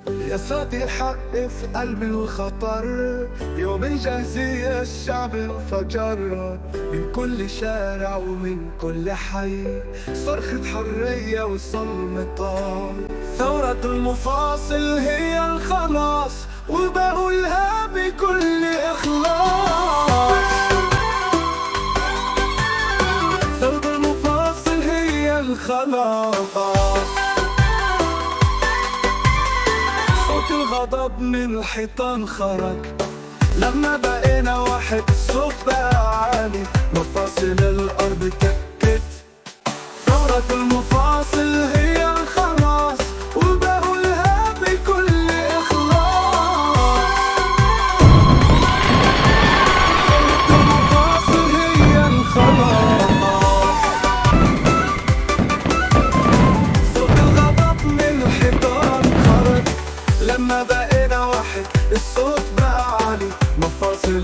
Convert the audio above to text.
يا صوتي الحق في قلب الخطر، يوم الجاهزية الشعب انفجر، من كل شارع ومن كل حي صرخة حرية وصلم طار. ثورة المفاصل هي الخلاص، وبقولها بكل إخلاص. ثورة المفاصل هي الخلاص. صوت الغضب من الحيطان خرج، لما بقينا واحد الصوت بقى عالي، مفاصل الأرض تكت. ثورة المفاصل هي الخلاص، وبقولها بكل إخلاص. ثورة المفاصل هي الخلاص. صوت الغضب من الحيطان خرج، لما بقينا واحد الصوت بقى عالي، مفاصل